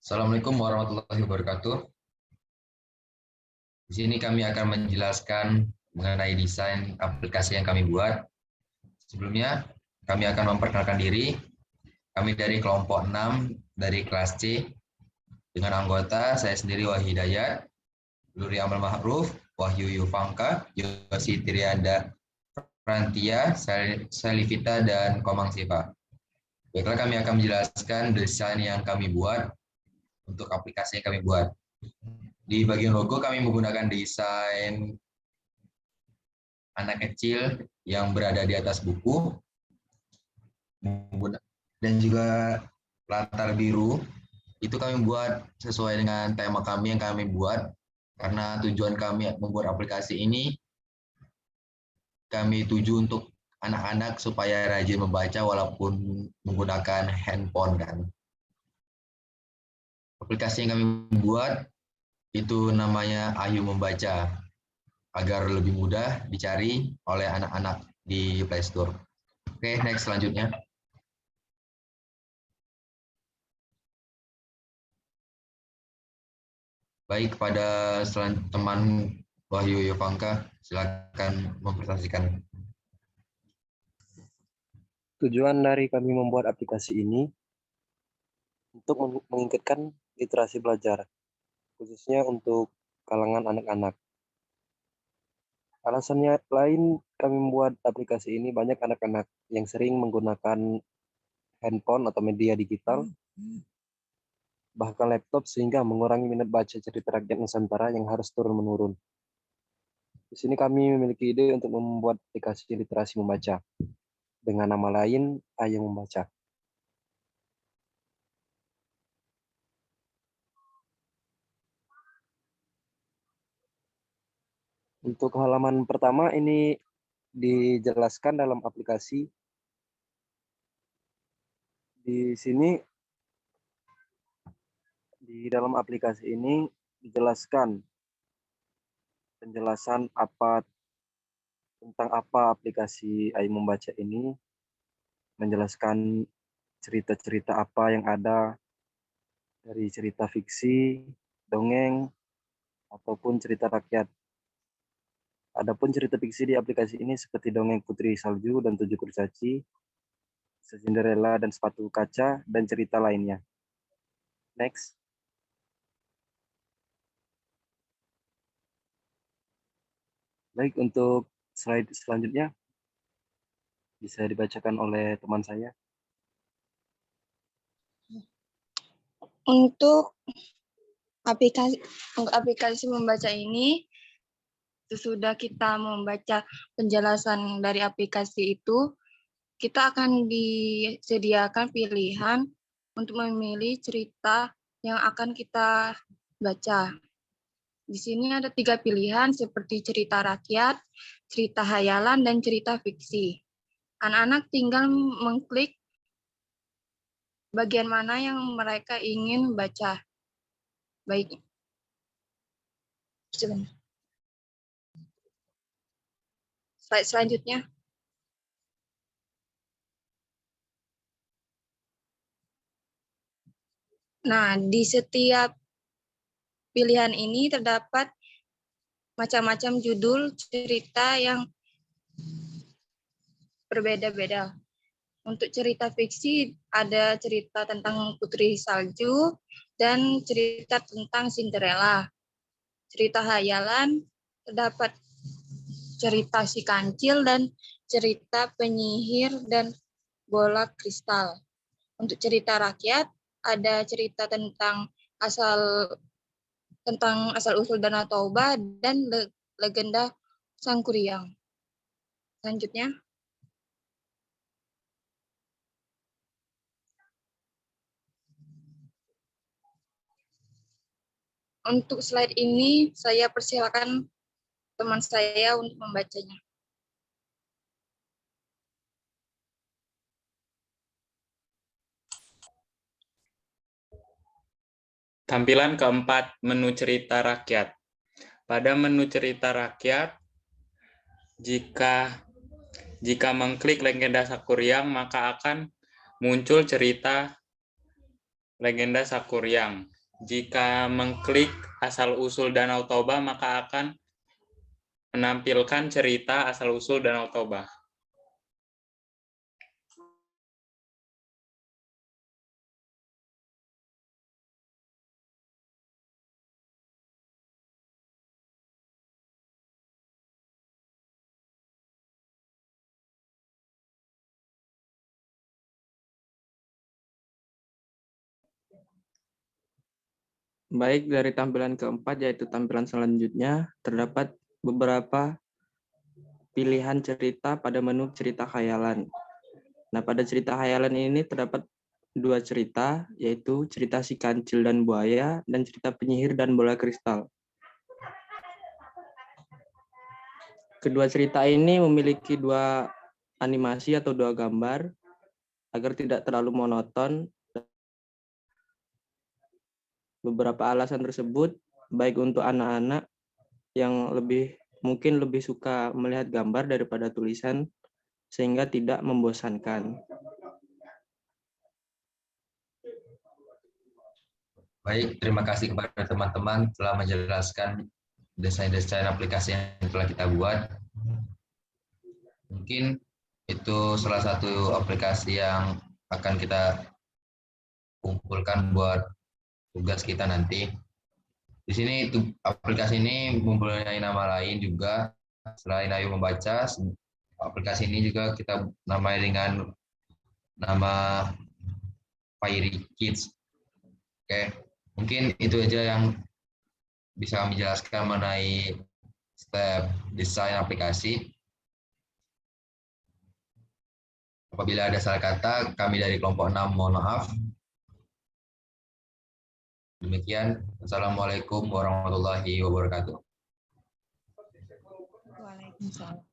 Assalamualaikum warahmatullahi wabarakatuh. Di sini kami akan menjelaskan mengenai desain aplikasi yang kami buat. Sebelumnya, kami akan memperkenalkan diri. Kami dari kelompok 6 dari kelas C dengan anggota saya sendiri Wahyu Hidayat, Luri Amal Ma'ruf, Wahyu Yufangka, Yosi Trianda Frantia, Salivita, dan Komang Siva. Baiklah, kami akan menjelaskan desain yang kami buat untuk aplikasi yang kami buat. Di bagian logo kami menggunakan desain anak kecil yang berada di atas buku dan juga latar biru itu kami buat sesuai dengan tema kami yang kami buat, karena tujuan kami membuat aplikasi ini kami tuju untuk anak-anak supaya rajin membaca walaupun menggunakan handphone kan. Aplikasi yang kami buat itu namanya Ayu Membaca, agar lebih mudah dicari oleh anak-anak di Play Store. Oke, next selanjutnya. Baik, kepada teman Wahyu Yovanka, silakan mempresentasikan. Tujuan dari kami membuat aplikasi ini untuk meningkatkan literasi belajar, khususnya untuk kalangan anak-anak. Alasannya lain kami membuat aplikasi ini, banyak anak-anak yang sering menggunakan handphone atau media digital, bahkan laptop, sehingga mengurangi minat baca cerita rakyat Nusantara yang harus turun-menurun. Di sini kami memiliki ide untuk membuat aplikasi literasi membaca, dengan nama lain Ayu Membaca. Untuk halaman pertama ini dijelaskan dalam aplikasi. Di sini di dalam aplikasi ini dijelaskan penjelasan tentang apa aplikasi Ayu Membaca ini, menjelaskan cerita-cerita apa yang ada dari cerita fiksi, dongeng, ataupun cerita rakyat. Adapun cerita fiksi di aplikasi ini seperti dongeng Putri Salju dan Tujuh Kurcaci, Cinderella dan Sepatu Kaca, dan cerita lainnya. Next. Baik, untuk slide selanjutnya bisa dibacakan oleh teman saya. Untuk aplikasi membaca ini, sesudah kita membaca penjelasan dari aplikasi itu, kita akan disediakan pilihan untuk memilih cerita yang akan kita baca. Di sini ada 3 pilihan seperti cerita rakyat, cerita hayalan, dan cerita fiksi. Anak-anak tinggal mengklik bagian mana yang mereka ingin baca. Baik. Slide selanjutnya. Nah, di setiap pilihan ini terdapat macam-macam judul cerita yang berbeda-beda. Untuk cerita fiksi ada cerita tentang Putri Salju dan cerita tentang Cinderella. Cerita hayalan terdapat cerita Si Kancil dan cerita penyihir dan bola kristal. Untuk cerita rakyat ada cerita tentang asal-usul Danau Toba dan legenda Sangkuriang. Selanjutnya. Untuk slide ini saya persilakan teman saya untuk membacanya. Tampilan keempat, menu cerita rakyat. Pada menu cerita rakyat, jika mengklik legenda Sangkuriang, maka akan muncul cerita Legenda Sakuryang. Jika mengklik asal-usul Danau Toba, maka akan menampilkan cerita asal-usul Danau Toba. Baik, dari tampilan keempat, yaitu tampilan selanjutnya, terdapat beberapa pilihan cerita pada menu cerita khayalan. Nah, pada cerita khayalan ini terdapat dua cerita, yaitu cerita Si Kancil dan Buaya, dan cerita Penyihir dan Bola Kristal. Kedua cerita ini memiliki dua animasi atau dua gambar, agar tidak terlalu monoton. Beberapa alasan tersebut baik untuk anak-anak yang mungkin lebih suka melihat gambar daripada tulisan, sehingga tidak membosankan. Baik, terima kasih kepada teman-teman telah menjelaskan desain-desain aplikasi yang telah kita buat. Mungkin itu salah satu aplikasi yang akan kita kumpulkan buat tugas kita nanti. Di sini aplikasi ini mempunyai nama lain juga selain Ayo Membaca. Aplikasi ini juga kita namai dengan nama Fairy Kids. Oke, mungkin itu aja yang bisa kami jelaskan mengenai step desain aplikasi. Apabila ada salah kata, kami dari kelompok 6 mohon maaf. Demikian, Assalamualaikum warahmatullahi wabarakatuh. Waalaikumsalam.